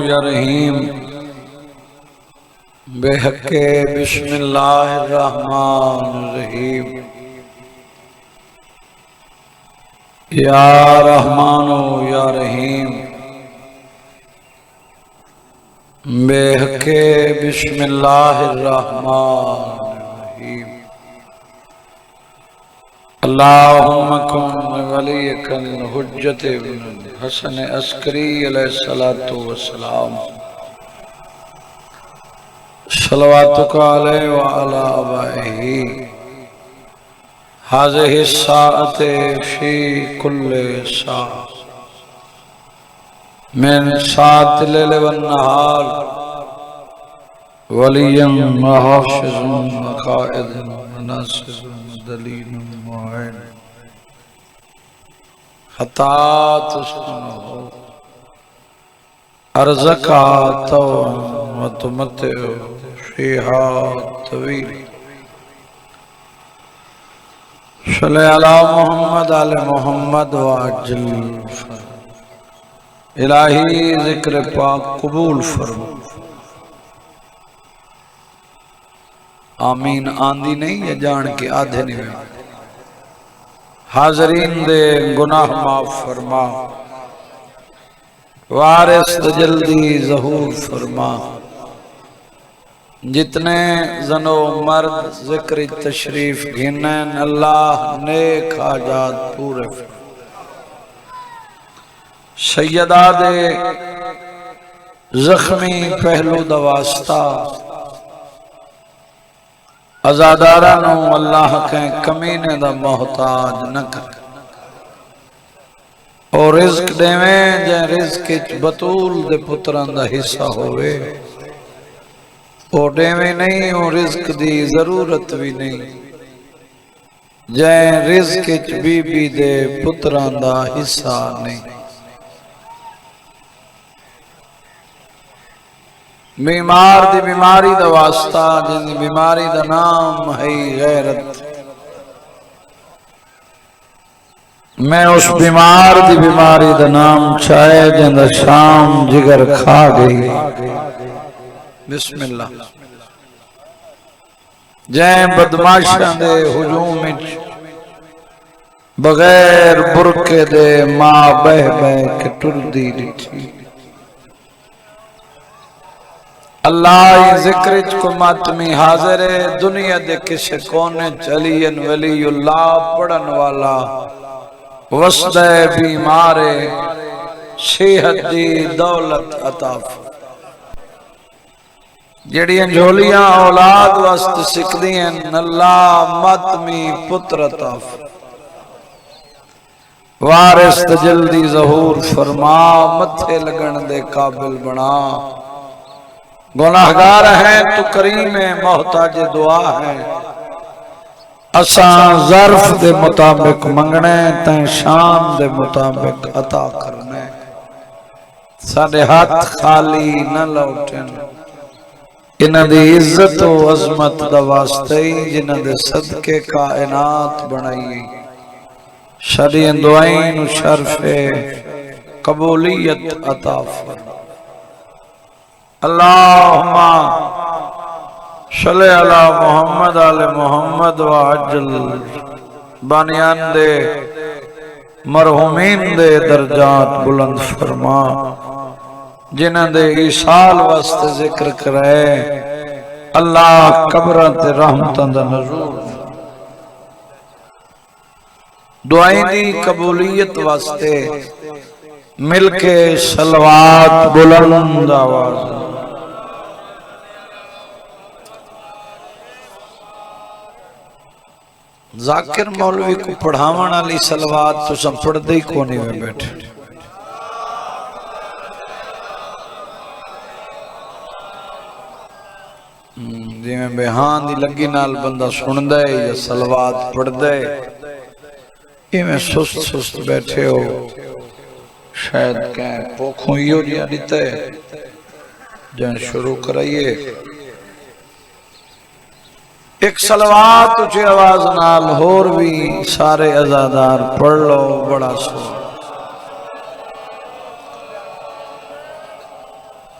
या रहीम बेहक़े बिस्मिल्लाहिर्रहमानिर्रहीम। या रहमानो या रहीम बेहक़े बिस्मिल्लाहिर्रहमानिर्रहीम। अल्लाहुम्मा कुन वलियकल हुज्जत इब्न हसन अस्करी अलैहिस्सलातु वस्सलाम। सलवातुका अलैहि व अला आबाइही हाज़िहि साअते फी कुल्ले सा मिन साअतिल लैल वन नहार वलिय्यन व हाफ़िज़ुन व क़ाइदुन व नासिरुन व दलीलुन मुईन हत्ता तुस्कुनु अर्ज़का तौअन व तुमत्तिउ फ़ीहा तवील। सल्ले अला मुहम्मद आले मोहम्मद व अज्जल इलाही ज़िक्र पाक कबूल फरमा। आमीन आंदी नहीं है जान के आधे नहीं। हाज़रीन दे गुनाह माफ फरमा, वारिस जल्दी ज़हूर फरमा। जितने जनो मर्द ज़िक्र तशरीफ घिनन अल्लाह नेक हाजात पूरे। सैयदा दे जख्मी पहलू दवास्ता अज़ादारा नू अल्लाह के कमीने दा मोहताज न कर और रिज़्क देवें जे रिज़्क बतूल दे पुत्रां दा हिस्सा होवे। ओ देवें नहीं ओ रिज़्क दी जरूरत भी नहीं जे रिज़्क बीबी दे पुत्रां दा हिस्सा नहीं। बीमार दी बीमारी दा वास्ता जिंदी बीमारी दा नाम है गैरत। मैं उस बीमार दी बीमारी दा नाम चाहे जिंदा शाम जिगर खा गई। बिस्मिल्लाह। जै बदमाशां दे हुजूम विच बगैर बुरके दे मां बह बह के टुरदी दिखी। अल्लाह जिक्र को मातमी हाजिर है दुनिया दे किसे कोने चलियन वलीउल्लाह पढ़न वाला वसदे बीमारे सेहत दी दौलत अता जड़ियां झोलियां औलाद वास्ते सिकदियां अल्लाह मातमी पुत्र अता वारिस जल्दी ज़हूर फरमा मथे लगन दे काबिल बना। गुनाहगार है तू करीम है मोहताज दुआ है असा ज़र्फ दे मुताबिक मंगने तै शान दे मुताबिक अता करने। साडे हाथ खाली न लौटन इन्हां दी इज्जत व अजमत दा वास्ते जिन्हां दे सदके कायनात बनाई। साडियां दुआएं नु शर्फे कबूलियत अता फरमा। अल्लाहुम्मा सल्ले अला मुहम्मद आले मोहम्मद व अज्जल बानियान दे मरहुमीन दे दर्जात बुलंद फरमा। जिन्हां दे ईसाल वास्ते जिक्र करे अल्लाह कब्रां ते रहमतां दा नज़ूल। दुआएं दी कबूलियत वास्ते मिलके सलवात बुलंद आवाज। जाकिर मौलवी को पढ़ावन वाली सलवात तो सब पढ़ते ही कोने में बैठे। जिमें बेहान दी लगी नाल बंदा सुनदा है या सलवात पढ़दा है इवें सुस्त सुस्त बैठे हो शायद कह पोखों इहो जिहा दिता है जन शुरू कराइए। एक सलवात उच्ची आवाज नाल होर भी सारे अज़ादार पढ़ लो बड़ा सो।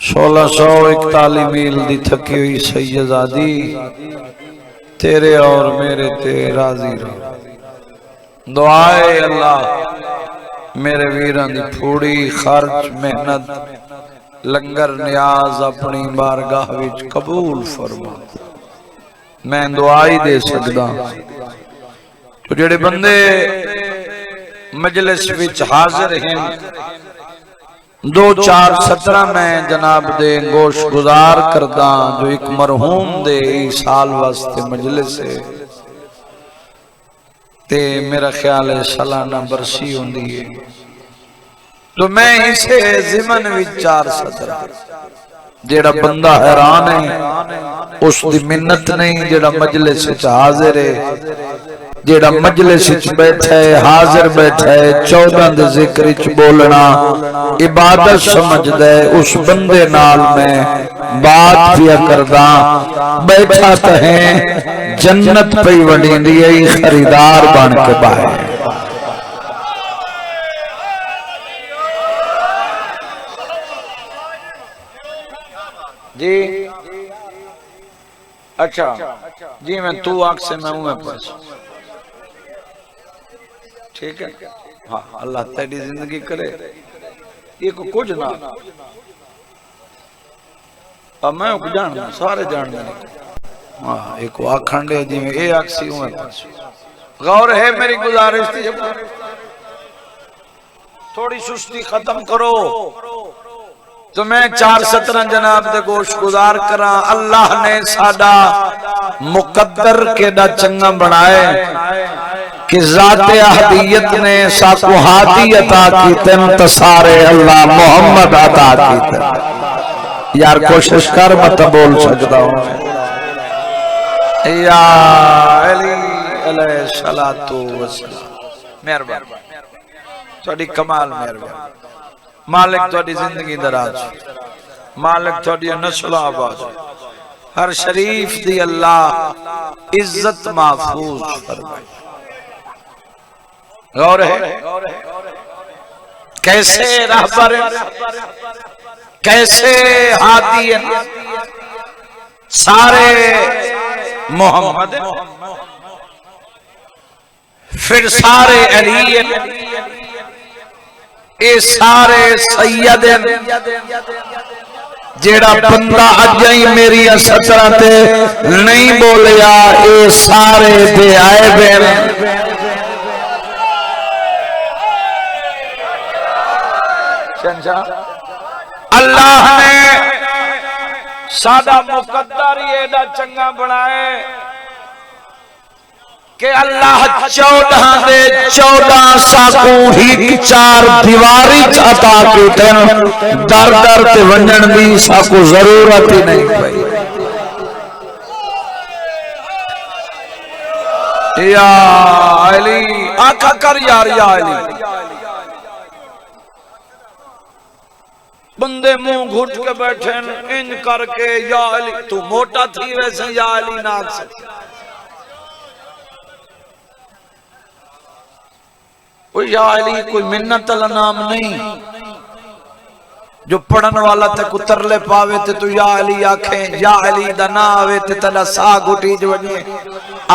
1641 मील दी थकी हुई सैयदादी तेरे और मेरे ते राजी रहो। दुआए अल्लाह मेरे वीरां दी फूड़ी खर्च मेहनत लंगर न्याज अपनी बारगाह विच कबूल फरमा। मैं दुआ ही दे सकदा। तो जेड़े बंदे मजलिस विच हाजिर हैं 2417 में जनाब दे गोश गुजार करदा जो एक मरहूम दे साल वास्ते मजलिस है ते मेरा ख्याल है सालाना बरसी होंदी है। तो मैं इसे जिमन विच 417 जेड़ा बंदा हैरान है उस दी मिन्नत नहीं जेड़ा मजलिस विच हाजिर है जेड़ा मजलिस विच बैठा है हाजिर बैठा है 14 दे जिक्र विच बोलना इबादत समझदा है उस बंदे नाल मैं बात किया करदा बैठा तो है जन्नत पई वंडी है खरीदार बन के बाहर। जी अच्छा जी मैं तू आंख से मैं हूं मैं पास ठीक है। हाँ अल्लाह तेरी जिंदगी करे ये को कुछ ना अब मैं जानना सारे जानने हाँ एक आखंडे जी में ये आखसी हूं मैं पास गौर है मेरी गुजारिश थी थोड़ी सुस्ती खत्म करो। तो मैं 417 जनाब दे गोश गुजार करा। अल्लाह ने साडा मुकद्दर केड़ा चंगा बनाए कि ज़ाते अहदियत ने साकु हादी अता की तेन तसारे अल्लाह मोहम्मद अता की। यार कोशिश कर मत बोल सकता हूं या अली अलैहिस्सलातु वस्सलाम मेहरबान थोड़ी कमाल मेहरबान मालिक थोड़ी जिंदगी दराज मालिक थोड़ी नस्ल आबाद हर शरीफ दी अल्लाह इज्जत महफूज फरमाए। गौर है कैसे रहबर कैसे हादी सारे मोहम्मद फिर सारे अली ये सारे सैयद जेड़ा बंदा अज ही मेरी सतरा ते नहीं बोलिया ये सारे बेआइब अल्लाह ने सादा मुकद्दर ही एडा चंगा बनाए कि अल्लाह 14 दे 14 साकू ही 4 दीवारी अता की दर दर ते वंजन दी साकू जरूरत ही नहीं पई। या अली आका कर यार या अली बंदे मुंह घुट के बैठे इन करके या अली तू मोटा थी वैसे या अली नाक से या अली कोई मिन्नत वाला नाम नहीं जो पढ़न वाला ते कुतरले पावे ते तू या अली आखे या अली दा ना आवे ते तेरा सा घुटी ज वजे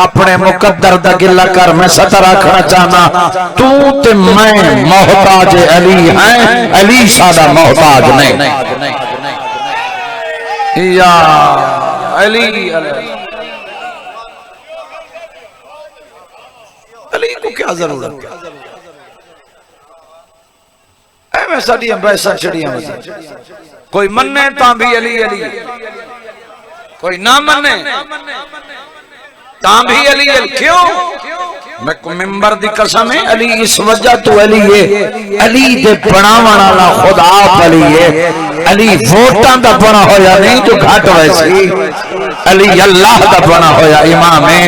अपने मुकद्दर दा गिला कर मैं सतर रखना चाहना तू ते मैं मोहताज अली हैं अली सादा मोहताज नहीं। या अली अली को क्या जरूरत है मैं साड़ियां बहसा चढ़िया कोई मन्ने ता भी अली अली कोई ना मन्ने ता भी अली अली क्यों मैं को मिंबर दी कसम है अली इस वजह तो अली है अली दे बनावन वाला खुदा अली है अली वोटां दा बना होया नहीं जो घाट वैसी अली अल्लाह दा बना होया इमाम है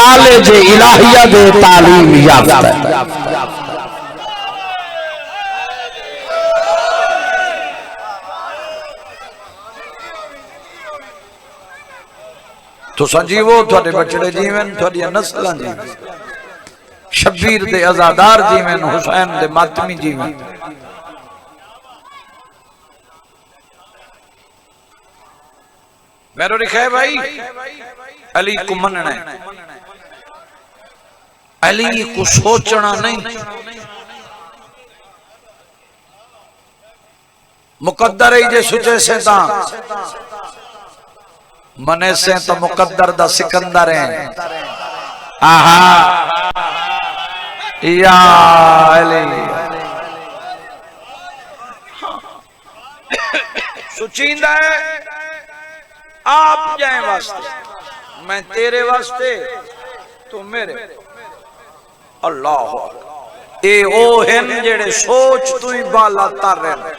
कॉलेज इलाहिया दे तालीम याफ्ता तो संजीवो थोड़े बचड़े जीवन थोड़ी नस्ल जीवन शबीर दे आजादार जीवन हुसैन दे मातमी जीवन मेरो लिखा है भाई अली को मनना है, अली को सोचना नहीं। मुकद्दर ही जे सुचे से ता मने से तो मुकद्दर दा सिकंदर है। आहा या अली सुचींदा है आप जाए वास्ते, मैं तेरे वास्ते तू मेरे। अल्लाह ए ओ हैं जेड़े सोच तू ही बाला तर रहे।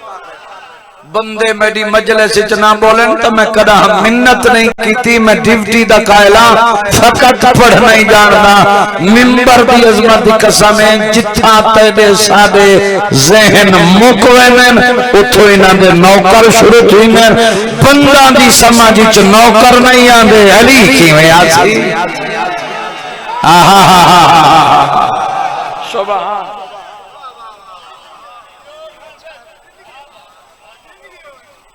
बंदे मेरी मजलिस च ना बोलन तो मैं कदा मिन्नत नहीं कीती, मैं ड्यूटी दा कायला फकत पढ़ना ही जानदा। मिंबर दी अजमत दी कसम है जिथा तेरे साडे ज़हन मुकवेन उथों इन्हां दे नौकर शुरू थीने। बंदा दी समझ च नौकर नहीं आंदे अली किवें आसी। आहा सुभान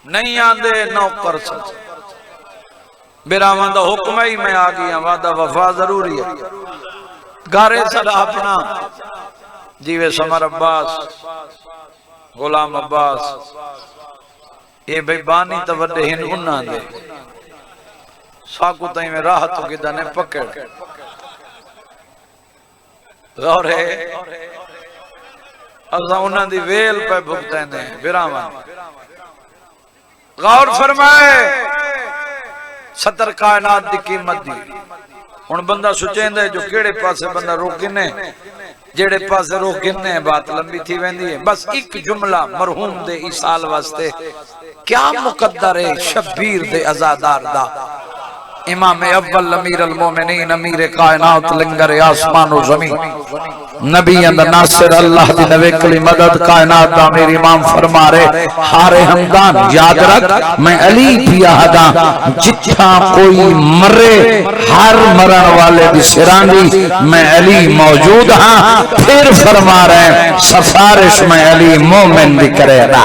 नहीं आंदे नौकर से। बिरावां दा हुक्म ही मैं आ गया, वादा वफा जरूरी है। गारे सदा अपना जीवे समर अब्बास गुलाम अब्बास ये भाई बानी तो वड्डे हिन उन्हां दे साकू ताई में राहत के दने पकड़ गौर है असा उन्हां दी वेल पे भुगतने बिरावां। गौर फरमाए सतर कायनात दी कीमत दी। हुण बंदा सोचेंदा जो केड़े पासे बंदा रोक गिने, जेड़े पासे रोक गिने बात लंबी थी वेंदी है। बस एक जुमला मरहूम दे इसाल वास्ते क्या मुकद्दर है शब्बीर दे अज़ादार दा। इमाम अव्वल अमीर अल मोमिनीन अमीर कायनात लंगर आसमान और जमीन नबी अंद नासिर अल्लाह दी नवेकली मदद कायनात दा मेरे इमाम फरमा रहे हारे हमदान याद रख मैं अली पिया हदा जिथा कोई मरे हर मरण वाले दी सिरांदी मैं अली मौजूद हां। फिर फरमा रहे सिफारिश में अली मोमिन दी करेगा।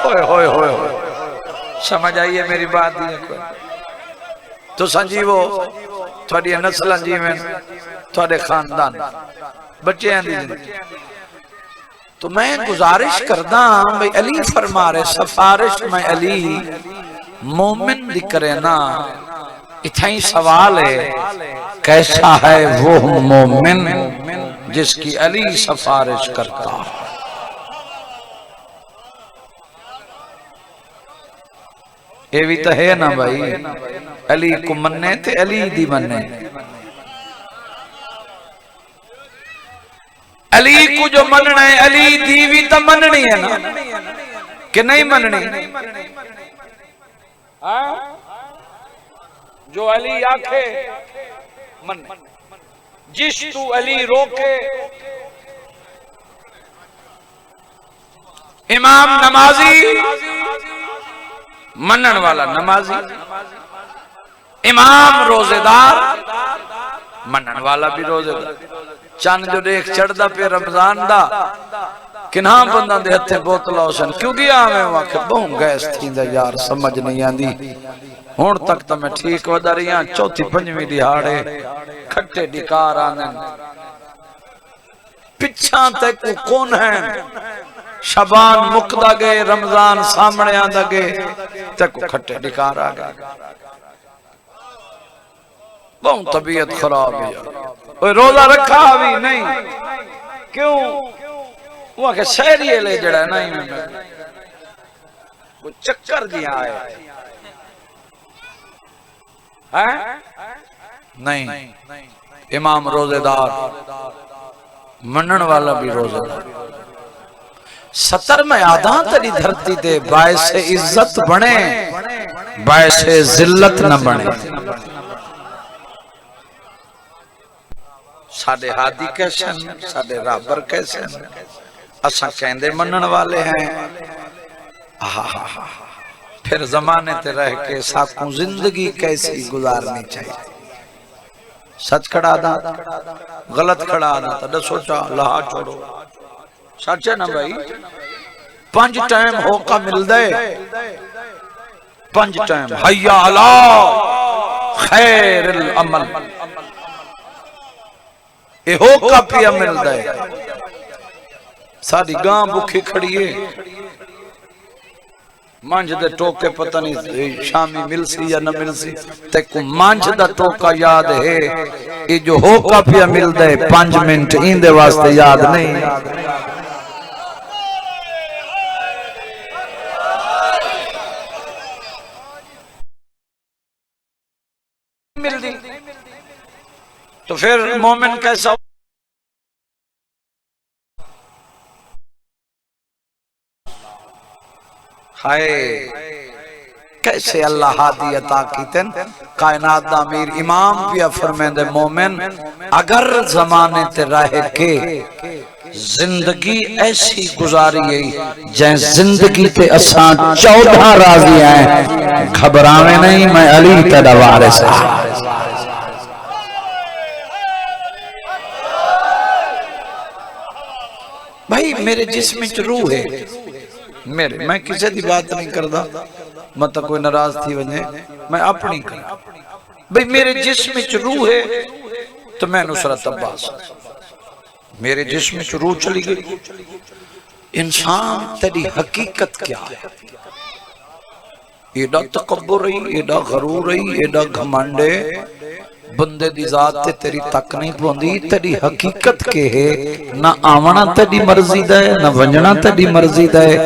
ओए होए होए समझ आइए मेरी बात दी तो संजीवो थोड़ी नस्ल जीवन थोड़े खानदान बच्चे तो मैं गुजारिश करदा भाई अली फरमा रहे सिफारिश में अली मोमिन दी करे ना। इतना ही सवाल है कैसा है वो मोमिन जिसकी अली सिफारिश करता। ये भी तो है ना भाई अली को मन्ने ते अली दी मन्ने। अली को जो मनना है अली दी भी तो मननी है ना कि नहीं मननी। जो अली आखे मन, जिस तू अली रोके। इमाम नमाजी मनन वाला नमाजी, इमाम रोजेदार मनन वाला भी रोजेदार। चंद जो देख चढ़दा पे रमजान दा किन्हा बंदा दे हथे बोतल होसन क्योंकि आवे वाके बहु गैस थींदा यार समझ नहीं आंदी। हुण तक तो मैं ठीक वधा रही हां। चौथी पंजवीं दिहाड़े खट्टे डिकार आने पिछा तक कौन है। शबान मुकदा गए रमजान सामने आंदा गए तक खट्टे डिकार आ गए। बहुत तबीयत खराब है यार। रोजा रखा भी नहीं क्यों वो के शहरी ले जड़ा नहीं वो चक्कर दिया है नहीं। इमाम रोजेदार मनन वाला भी रोजेदार। सतर में आधा तेरी धरती दे बायस इज्जत बने बायस जिल्लत न बने। साडे हादी कैसे साडे राबर कैसे असा कहंदे मनन वाले हैं। फिर जमाने ते रह के साकू जिंदगी कैसी गुजारनी चाहिए। सच खड़ा दा गलत खड़ा दा तो सोचा लहा छोड़ो। सच है ना भाई 5 टाइम होका मिलदा है, 5 टाइम हय्या अला खैरिल अमल, ये होका पिया मिलदा है। साडी गां भुखी खड़ी है, मांझ दे टोके पता नहीं शामी मिलसी या न मिलसी, ते को मांझ दा टोका याद है, ये जो होका पिया मिलदा है 5 मिनट इंदे वास्ते याद नहीं। मिलती तो फिर मोमिन कैसा? हाय कैसे अल्लाह हादी अता कीतन, कायनात दा अमीर इमाम पिया फरमांदे मोमिन अगर जमाने ते रह के जिंदगी ऐसी गुजारी है जै जिंदगी ते असां 14 राजी हैं, घबरावे नहीं, मैं अली तेरा वारिस हां। भाई मेरे जिस्म च रूह है, मेरे मैं किसी की बात नहीं करता, मतलब कोई नाराज थी वजे, मैं अपनी कर। भाई मेरे जिस्म च रूह है तो मैं नुसरत अब्बास, मेरे जिस्म च रूह चली गई। इंसान तेरी हकीकत क्या है? एडा तकब्बुर रही, एडा गरूर रही, एडा घमंड है, बंदे दी जात ते तेरी तक नहीं पौंदी। तेरी हकीकत के है, ना आवना तेरी मर्जी दा है, ना वंजना तेरी मर्जी दा है।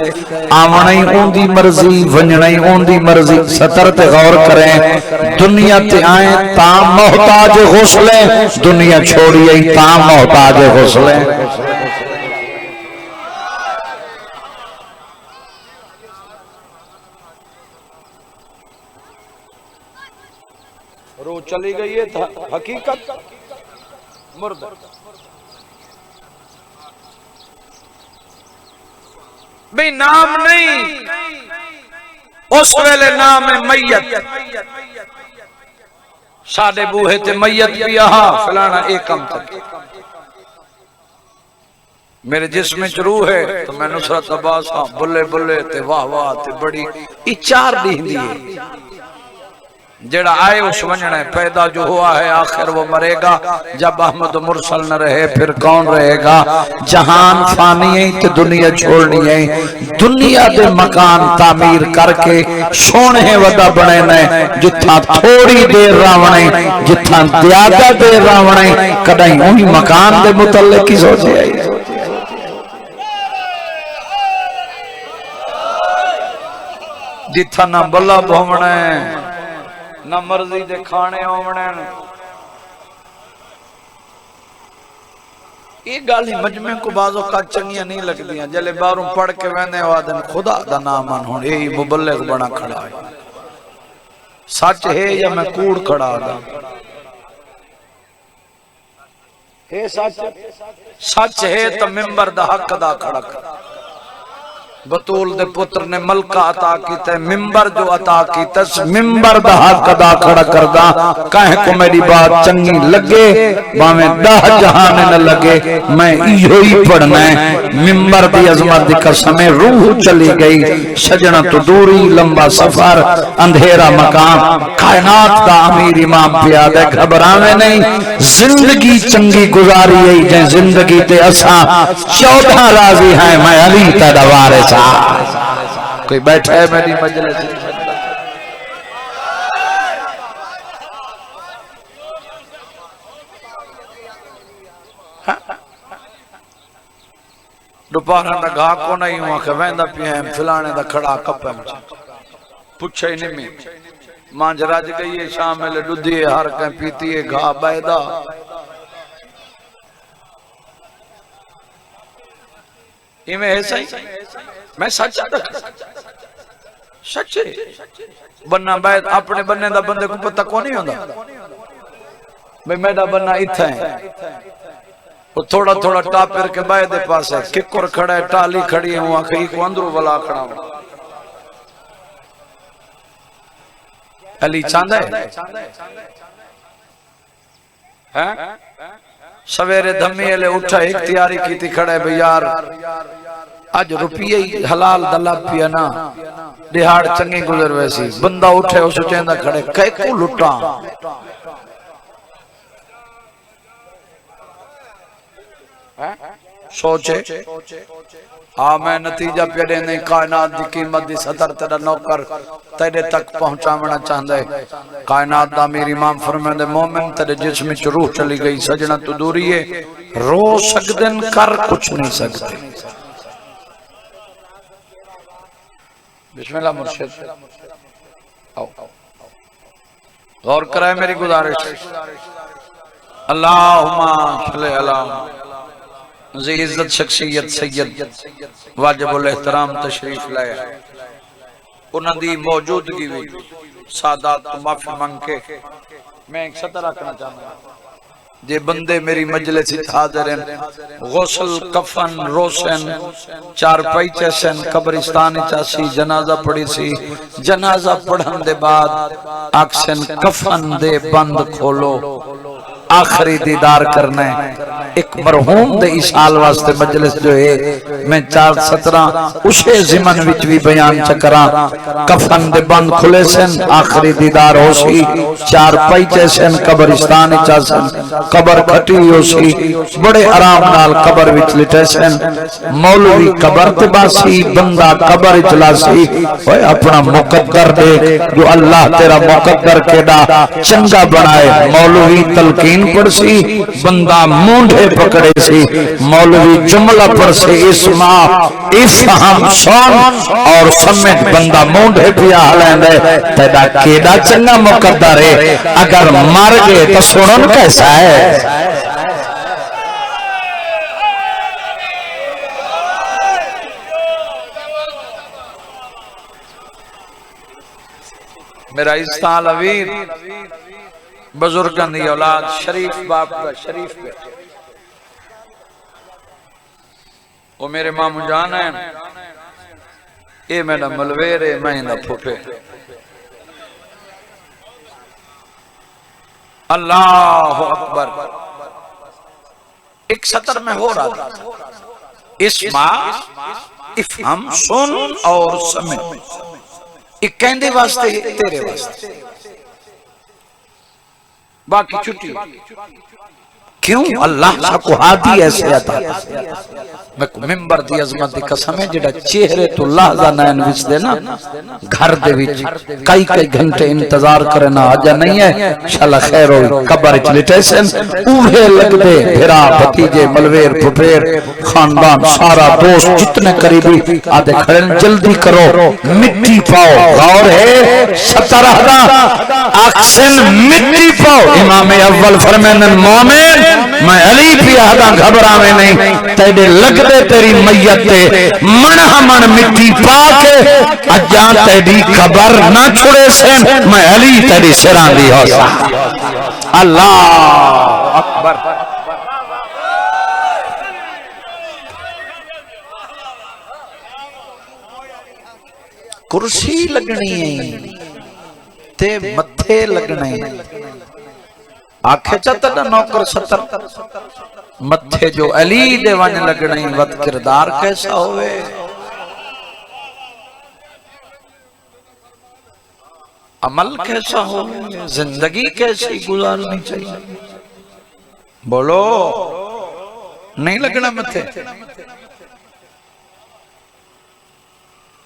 आवना ही ओंदी मर्जी, वंजना ही ओंदी मर्जी। सतर ते गौर करें, दुनिया ते आए ता मोहताज गौसले, दुनिया छोड़ी आई ता मोहताज गौसले। रो चली गई है हकीकत मुर्दा। भाई नाम नहीं, उस वेले नाम है मैयत। साडे बूहे ते मैयत भी आहा फलाना एक कम तक। मेरे जिस्म च रूह है तो मैं नुसरत अब्बास हां, बुल्ले बुल्ले ते वाह वाह ते बड़ी ई 4 दी है। जेड़ा आए उस वंजना है, पैदा जो हुआ है आखिर वो मरेगा। जब अहमद मुरसल न रहे फिर कौन रहेगा? जहान फानी है तो दुनिया छोड़नी है। दुनिया दे मकान तामीर करके सोने वदा बने ने, जिथा थोड़ी देर रावणे, जिथा ज्यादा देर रावणे, कदई उही मकान दे मुतल्लिक की सोचे आई। जिथा ना बल्ला भवणे, ना मर्जी दे खाने आवणे। ये गल ही मजमे को बाजो का चंगियां नहीं लगदियां। जले बाहरों पढ़ के वेंदे वादन खुदा दा नाम मन हुन यही मुबल्लिग बना खड़ा है। सच है या मैं कूड़ खड़ा दा? है सच, सच है तो मिंबर दा हक दा खड़ा कर। बतूल दे पुत्र ने मलका अता कीता, मिंबर जो अता कीता, मिंबर दा हक अदा खड़ा करदा। कहे को मेरी बात चंगी लगे भावे 10 जहान न लगे, मैं इहो ही पढ़ना है। मिंबर दी अजमत दी कसम, रूह चली गई सजना तो दूरी, लंबा सफर, अंधेरा मकाम, कायनात दा अमीर इमाम प्याद है। घबरावे नहीं, जिंदगी चंगी गुजारी है जे जिंदगी ते असा 14 राजी हैं। मैं अली तेरा वारिस। कोई बैठा है मेरी मजलिस? दोपहर का घा को नहीं हुआ कि वहदा पिया फिलाने का खड़ा कप पुछे ही नहीं। मांझ रज गई है, शाम वेले दुधी है, हर कह पीती है घा बैदा। इवें है सही, मैं सच सच बनना बैद अपने बनने दा बंदे को पता को नहीं होता। भाई मेरा बनना इत्थे है, वो थोड़ा थोड़ा टापर के बाय दे पास है, किकुर खड़ा है, टाली खड़ी है, वहां कहीं को अंदर वाला खड़ा हो। अली चांदा है सवेरे धम्मी ले उठा, एक तैयारी की थी खड़ा है भाई यार अज रुपये ही हलाल दला पिया ना दिहाड़ चंगी गुजर वैसी बंदा उठे उस चेंदा खड़े कह को लुटा सोचे हाँ मैं नतीजा पे देने कायनात की कीमत दी सतर तेरा नौकर तेरे तक पहुंचावना चाहता है कायनात दा मेरी इमाम फरमांदे मोमिन तेरे जिस्म में रूह चली गई सजना तू दूरी है रो सकदे कर कुछ नहीं सकते बिस्मिल्लाह मुर्शिद आओ गौर कराए मेरी गुजारिश अल्लाहुम्मा सल्ली अला इज्जत शख्सियत सैयद वाजिबुल एहतराम तशरीफ लाया उन्हां दी मौजूदगी में सादात तो माफी मांग के मैं एक सतर रखना चाहता जे बंदे मेरी मजलिस हाजिर हैं गुस्ल कफन रोशन चार पैचे सन कब्रिस्तान चासी जनाजा पड़ी सी जनाजा पढ़न दे बाद आक्सन कफन दे बंद खोलो आखिरी दीदार करना है एक मरहूम दे इसाल वास्ते मजलिस जो है मैं 4:17 उसे ज़िमन विच भी बयान चकरा कफन दे बंद खुले सन आखिरी दीदार होसी चार पैचे सन कब्रिस्तान चासन कबर खटी होसी बड़े आराम नाल कबर विच लिटे सन मौलवी कबर ते बासी बंदा कबर विच लासी ओए अपना मुकद्दर देख जो अल्लाह तेरा मुकद्दर केड़ा चंगा बनाए मौलवी तलकीन पढ़सी बंदा मूंढे पकड़े सी मौलवी जुमला पढ़से इस्मा इफहम सुन और समझ बंदा मूंढे पिया हलेंदे तेरा केड़ा चंगा मुकद्दर है अगर मर गए तो सुनन कैसा है मेरा इस्ताल अवीर बुजुर्गन दी औलाद शरीफ बाप का शरीफ बेटे वो मेरे मामू जान है ये मेरा मलवेर है मैं ना फुफे अल्लाह अकबर एक सतर में हो रहा था इस्मा इफहम सुन और समझ एक कहने वास्ते तेरे वास्ते बाकी छुट्टी क्यों अल्लाह सबको हादी ऐसे आता मैं मिंबर दी अजमत दी कसम है जेड़ा चेहरे तो लहजा नैन विच दे ना घर दे विच कई कई घंटे इंतजार करना आजा नहीं है शाला खैर हो कब्र च लिटेसन उहे लगदे फिरा भतीजे मलवेर फुफेर खानदान सारा दोस्त जितने करीबी आदे खड़े जल्दी करो मिट्टी पाओ गौर है सतरहदा अक्सन मिट्टी पाओ इमाम अव्वल फरमाने मोमिन मैं अली पियादा घबरावे नहीं तेरे लगदे तेरी मैयत ते मन हमन मिट्टी पा के अजा तेरी कब्र ना छुड़े से मैं अली तेरी सिरां दी होसा अल्लाह अकबर कुर्सी लगनी है ते मथे लगने आखे चतर नौकर सतर मथे जो अली दे वन लगने वत किरदार कैसा होवे अमल कैसा हो जिंदगी कैसी गुजारनी चाहिए बोलो नहीं लगना मथे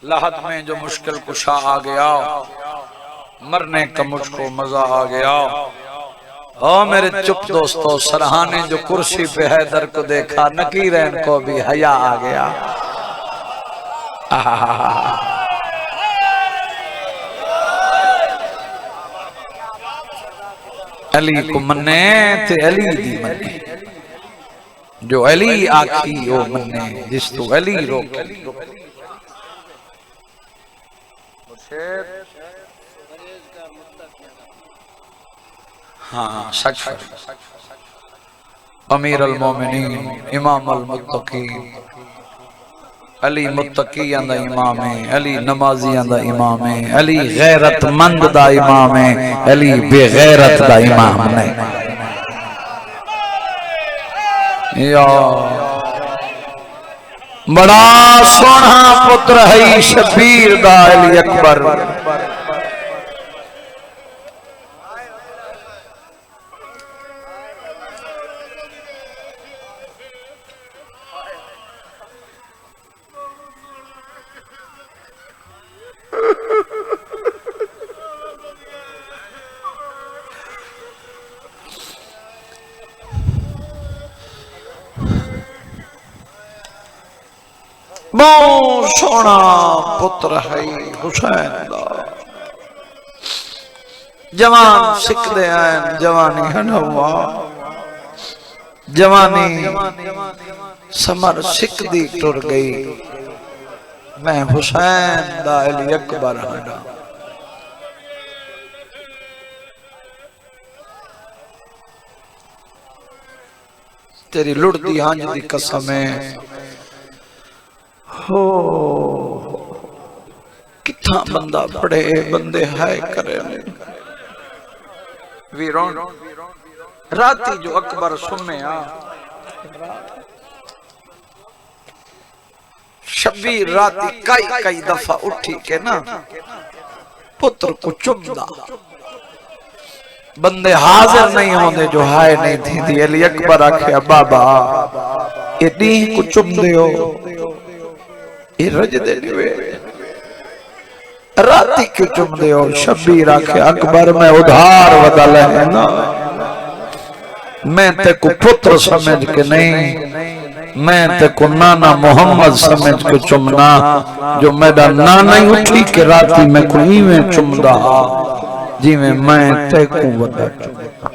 लाहत में जो मुश्किल कुशा आ गया मरने का मुझको मजा आ गया ओ मेरे चुप दोस्तों सरहाने जो कुर्सी पे हैदर को देखा नकीरैन को भी हया आ गया अली को मन्ने ते अली दी मन्ने जो अली आखी वो मन्ने जिस तो अली रोके हाँ सच अमीर अल मोमिनीन इमाम अल मुत्तकीन अली मुत्तकियां दा इमाम है अली नमाजियां दा इमाम है अली गैरतमंद दा इमाम है अली बेगैरत दा इमाम नहीं या बड़ा सोना पुत्र है शबीर दा अली अकबर। बहुत सोना पुत्र है हुसैन दा। जवान सिकदे आए जवानी हनवा जवानी समर सिकदी टुर गई। मैं हुसैन दा अली अकबर हाँ। तेरी लुड़दी हंज दी कसम है हो कितना बंदा पड़े बंदे है करे वीरों राती जो अकबर सुमे शबीर राती कई कई दफा उठी के ना पुत्र को चुमदा। बंदे हाजिर नहीं होंगे जो हाय नहीं थी। अली अकबर आखे बाबा इतनी को चुम दियो राती क्यों चुम दे। शबीर आखे अकबर मैं उधार बदल है ना, मैं ते को पुत्र समझ के नहीं, मैं ते को नाना मोहम्मद समझ के चुमना। जो मेरा नाना ही उठी के राती मैं को इवें चुमदा जिवें मैं ते को वदा चुमदा।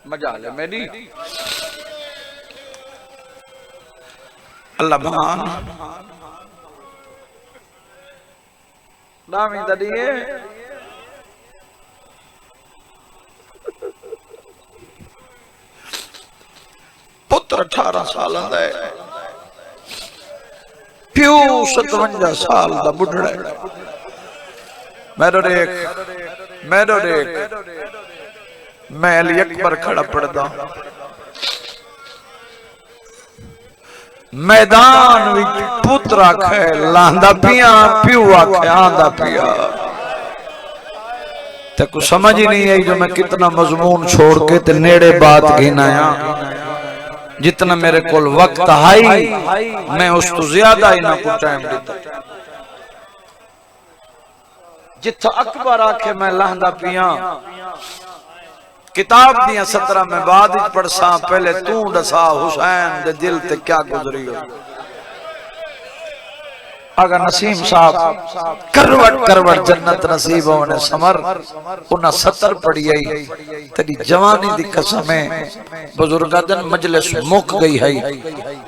मजा ले मेरी अल्लाह महान दामी दड़िए पुत्र 18 साल दा है, प्यू 57 साल दा बुढ़ड़ा है। मेरो देख मैं अली अकबर खड़ा पड़दा मैदान विच पुत्र आखे लांदा पिया प्यू आखे आंदा पिया। ते कुछ समझ ही नहीं आई जो मैं कितना मजमून छोड़ के ते नेड़े बात गिनाया। जितना मेरे कोल वक्त आई मैं उस तो ज्यादा ही ना को टाइम देता। जिथा अकबर आखे मैं लांदा पिया किताब दिया 17 में बाद पढ़सा पहले तू दसा हुसैन दे दिल ते क्या गुजरी हो। अगर नसीम साहब करवट करवट जन्नत नसीब होने समर उन्हें 70 पढ़ी आई तेरी जवानी दी कसम है। बुजुर्गा दिन मजलिस मुक गई है।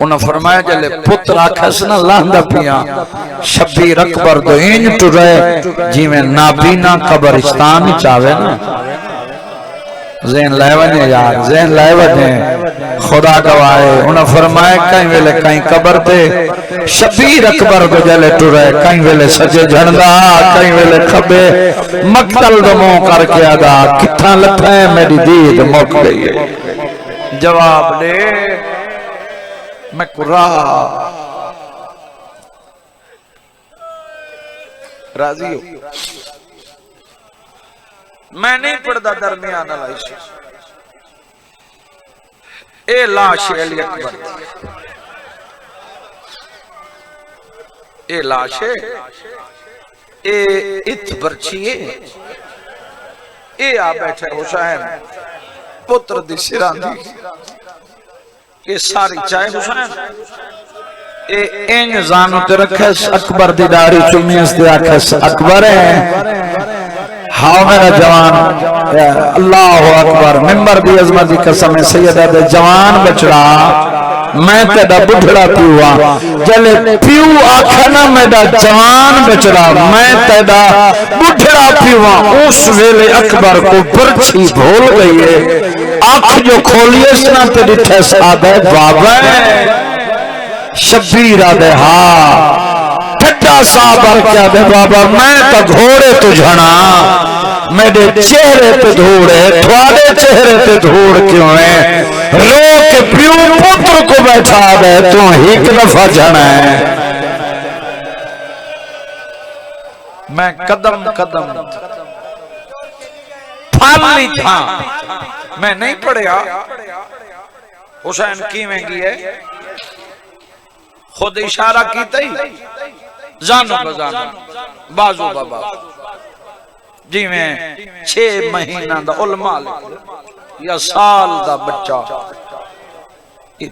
उन्हें फरमाया जले पुत्र आखस ना लांदा पिया शबीर अकबर दो इंज टुरे जिवें नाबीना कब्रिस्तान चावे ना। ज़हन लाए वने यार, ज़हन लाए वने खुदा गवाए। उन्हें फरमाया कहीं वेले कहीं कबर पे शबीर अकबर को जले टुरे, कहीं वेले सजे झंडा कहीं वेले खबे मक्तल दो मुंह करके आदा कितना लथा है मेरी दीद मुक गई है। जवाब दे मैं कुरा राजी हो। मैं नहीं पढ़ता दरमियान ए लाश अली अकबर ए लाश ए इत बरछिए ए आ बैठे हुसैन पुत्र दी सिरांदी ए सारी चाय हुसैन ए इंज जान ते रखे अकबर दी दाढ़ी चुमियस दे आखे अकबर है हाँ मेरा जवान अल्लाह अकबर मिंबर दी अजमत दी कसम है सैयदा दे जवान बचड़ा मैं तेरा बुढ़ड़ा पीवा जले पीऊ आखा ना मेरा जवान बचड़ा मैं तेरा बुढ़ड़ा पीवा। उस वेले अकबर को बरछी भूल गई है। आंख जो खोलिए सना तेरी ठेस आदे बाबा शबीर आदे हाँ साबर क्या दे बाबा मैं तो घोड़े तुझना मेरे चेहरे पे धूड़ है थोड़े चेहरे पे धूड़ क्यों है। रो के प्यू पुत्र को बैठा दे तू एक दफा जाना है। मैं कदम कदम फाली था, मैं नहीं पढ़िया हुसैन की में की है, खुद इशारा की तई जानो बजानो बाजू बाबा जी में 6 महीना दा उलमा या साल दा बच्चा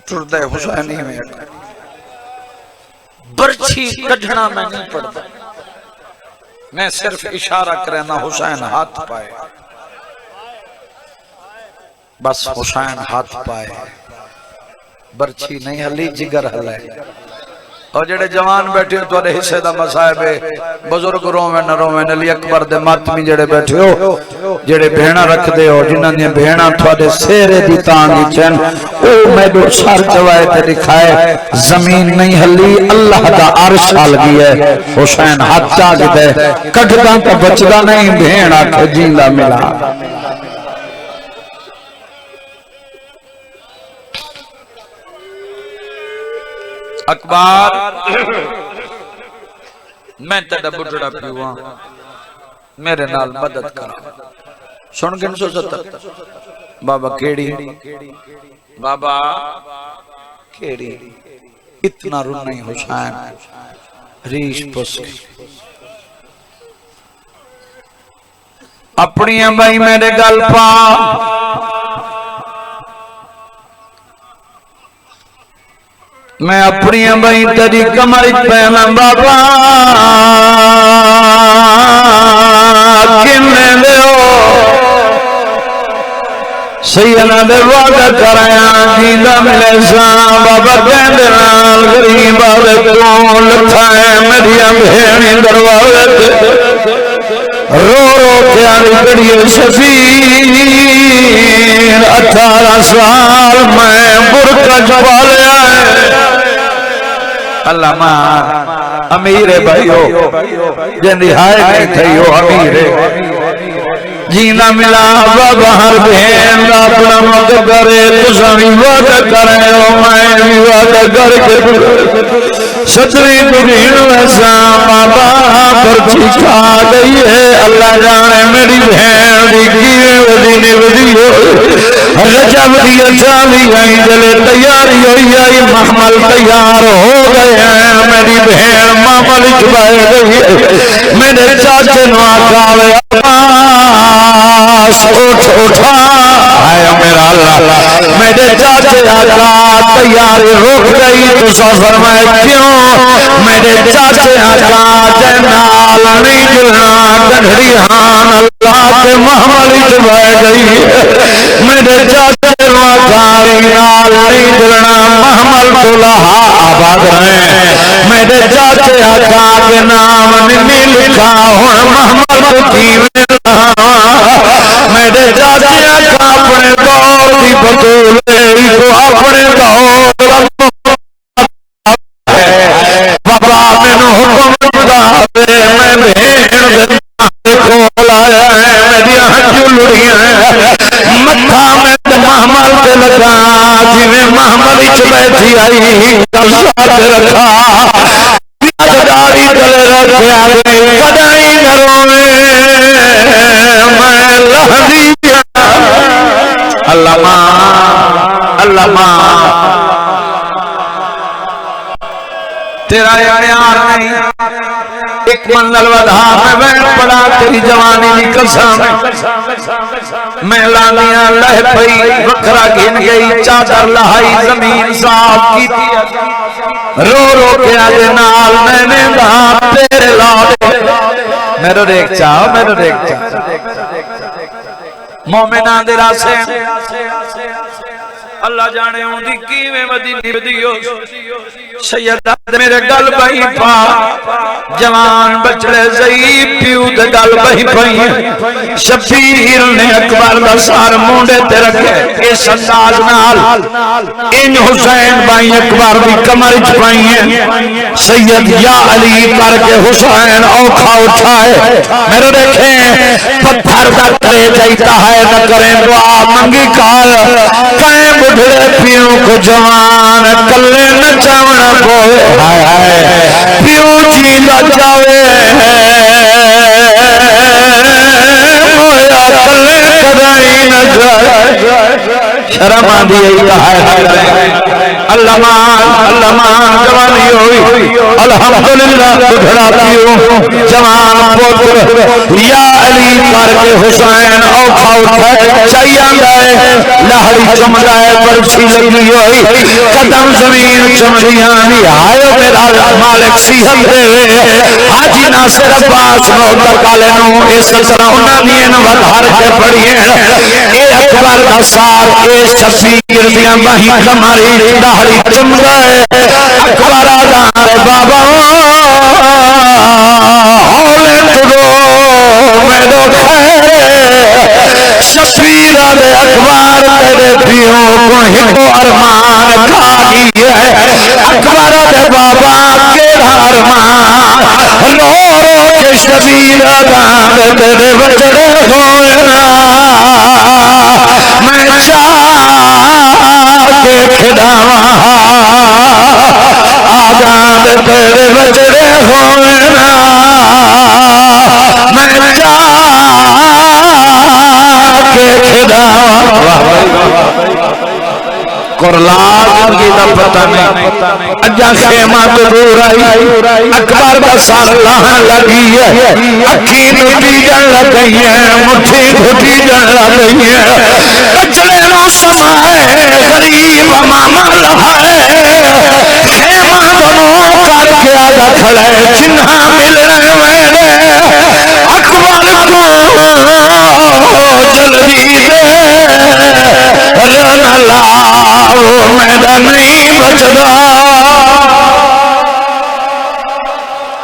टुरदा हुसैनी में बर्छी कढ़ना मैं नहीं पढ़ता, मैं सिर्फ इशारा करना हुसैन हाथ पाए, बस हुसैन हाथ पाए, बर्छी नहीं हली जिगर हले। और जेड़े जवान बैठे हो तुहाडे हिस्से दा मसाहिब है, बुजुर्ग रोवे न रोवे, अली अकबर दे मातमी जेड़े बैठे हो, जेड़े भेणा रखदे हो, जिन्हां दी भेणा तुहाडे सेहरे दी तां दी चैन ओ मैनू सर चवाए ते दिखाए, जमीन नहीं हली, अल्लाह दा अर्श हल गया है। हुसैन हाथ जाग दे कढ़दा तो बचदा नहीं, भेण आखे जींदा मिला। अकबर मैं तेरा बुढ़ड़ा पीवा, मेरे नाल मदद कर। सुन 370 बाबा केड़ी, बाबा केड़ी, इतना रुना हुसैन रीश पुस अपनी भाई मेरे गल पा, मैं अपनी भाई तेरी कमर पहना बाबा किन्ने दो सैयदा दे वादा कराया जींदा मिले सा बाबा कहंदे नाल गरीब आवे तू लथा है मेरिया भेणी दरवाजे रो रो के आली कड़िए शफीर 18 साल मैं बुरका छुपा लिया है। अल्लाह मां अमीर है भाईओ, जिंदी हाय नहीं थई हो अमीर है, जीना मिला बाबा हर बहन दा अपना मत करे, तुसा भी वादा करे हो मैं भी वादा करके सतरी दुरीन वैसा बाबा पर्ची खा गई है। अल्लाह जाने मेरी बहन दी किवें वदी ने वदी हो, रजब दी अचाली आई जले तैयारी होई आई, महमल तैयार हो गए हैं, मेरी बहन मामल चुबाए गई है। मेरे चाचे नु आखावे उठा है मेरा अल्लाह, मेरे चाचे आका तैयारी रुक गई, तुसा फरमाए क्यों? मेरे चाचे आका के नाल नहीं जुड़ना, गढ़ड़ी हान अल्लाह के महमल बह गई। मेरे चाचे आका नाल नहीं जुड़ना, महमल दुल्हा आबाद है। मेरे चाचे आका के नाम नहीं लिखा हुआ महमल की मेरे चाचे आका अपने दौर की बतूले को अपने दौर बाबा मैनू हुक्म दिता मैं भेड़ खोल आया है, मेरी जुलड़ियां मत्था में महमल से लगा, जिवें महमल च बैठी आई कल रखा दाड़ी गले रखा कदाई घरों मैं लहदी अल्लाह तेरा यार नहीं एक मंगल वधा में बैठ पड़ा, तेरी जवानी की कसम मैं लालियां लह पई, वखरा गिन गई, चादर लहाई, जमीन साफ की, रो रो के आजे नाल मैंने कहा तेरे लाडे मेरो देख चाहो, मेरो देख चाहो मोमिना दे रासे अल्लाह जाने उनकी किवें वदी निभदी हो। सैयदा मेरे गल बही पा, जवान बचड़े सही प्यू दे गल बही पई, शबीर ने अकबर दा सार मुंडे ते रखे, इस अंदाज नाल इन हुसैन भाई अकबर दी कमर च पाई है। सैयद या अली करके हुसैन औखा उठाए, मेरे देखे पत्थर दा करे जाता है न करे दुआ मंगी काल कायम भिड़े पियो को जवान कल्ले नचावना पोए हाय हाय पियो जी जावे मोया कल्ले कदाई न जाए शर्म आंदी अल्लाह जवानी हुई अल्हम्दुलिल्लाह बुढ़ा पियो जवान पुत्र या अली करके हुसैन औखा उठाए चाहिए गए लहरी चमकाए बरसी लगी हुई कदम जमीन चमड़ियां दी आयो मेरा मालिक सीहत देवे हाजी नासिर अब्बास मोहतर काले नु इस तरह उन्हां दी इन वधार के पढ़िए ए अकबर दा सार ए शफीर दियां बाही कमारी लहरी चमकाए अकबर दा बाबा हौले तुरो मेरे शफीर दे अखबार तेरे पियो को हिंदू अरमान खाली है अखबार दे बाबा केड़ा अरमान रो रो के शफीर दाम तेरे बचड़े होना मैं चाह के खिलावा आजाद तेरे बचड़े होना मैं चाह जिंदगी का पता नहीं अजा खेमा तो दूर आई अकबर का सार लाहन लगी है अखी टूटी जन लग गई है मुट्ठी घुटी जन लग गई है कचरे नो समा है गरीब मामा लहाए खेमा दोनों करके आगा खड़े चिन्हा मिलने मेरे अकबर को जल्दी दे रन लाओ मेरा नहीं बचदा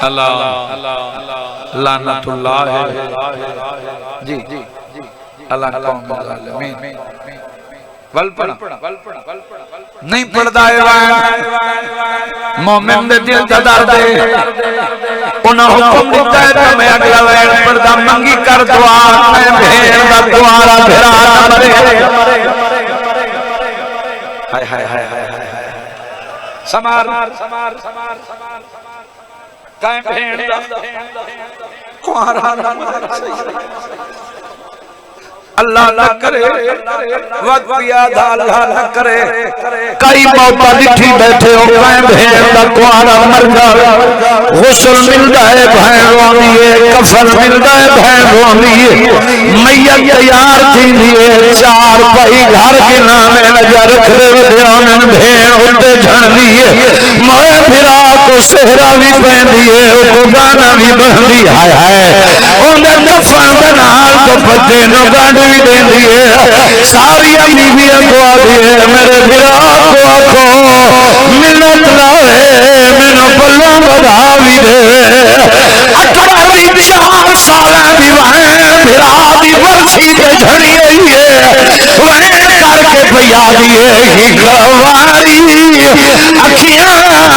अल्लाह लानतुल्लाह जी अल्लाह कौम आमीन वल पढ़ा नहीं पढ़दा है मोमिन दे दिल दा दर्द उन्हां हुक्म दिता है तो मैं अगला वैन पढ़दा मंगी कर दुआ मैं भेड़ दा दुआरा फिरा न मरे हाय हाय हाय हाय समार काए भेड़ दा कुआरा अल्लाह न करे वक्त याद अल्लाह न करे कई मौका दिठी बैठे हो काए भेड़ दा कुआरा मर जावे गुस्ल मिलदा है भैन रोंदी है कफन मिलदा है भैन रोंदी है मैयत तैयार थींदी है चार भाई घर के नामे नजर रख दे ध्यान भेड़ उते झणदी है मोए फिरा को सेहरा भी पैंदी है ओ गाना भी बहंदी हाय हाय ओंदे कफन दे नाल तो बच्चे नु गांड भी देंदी है सारी बीवियां को आदी है मेरे फिरा को आखो मिलत लावे मैनू पल्ला बढ़ा भी दे अकबर दी 4 साल दी वहन फिरा दी बरसी ते झड़ी रही है वहन करके भैया दी ही गवारी अखियां भा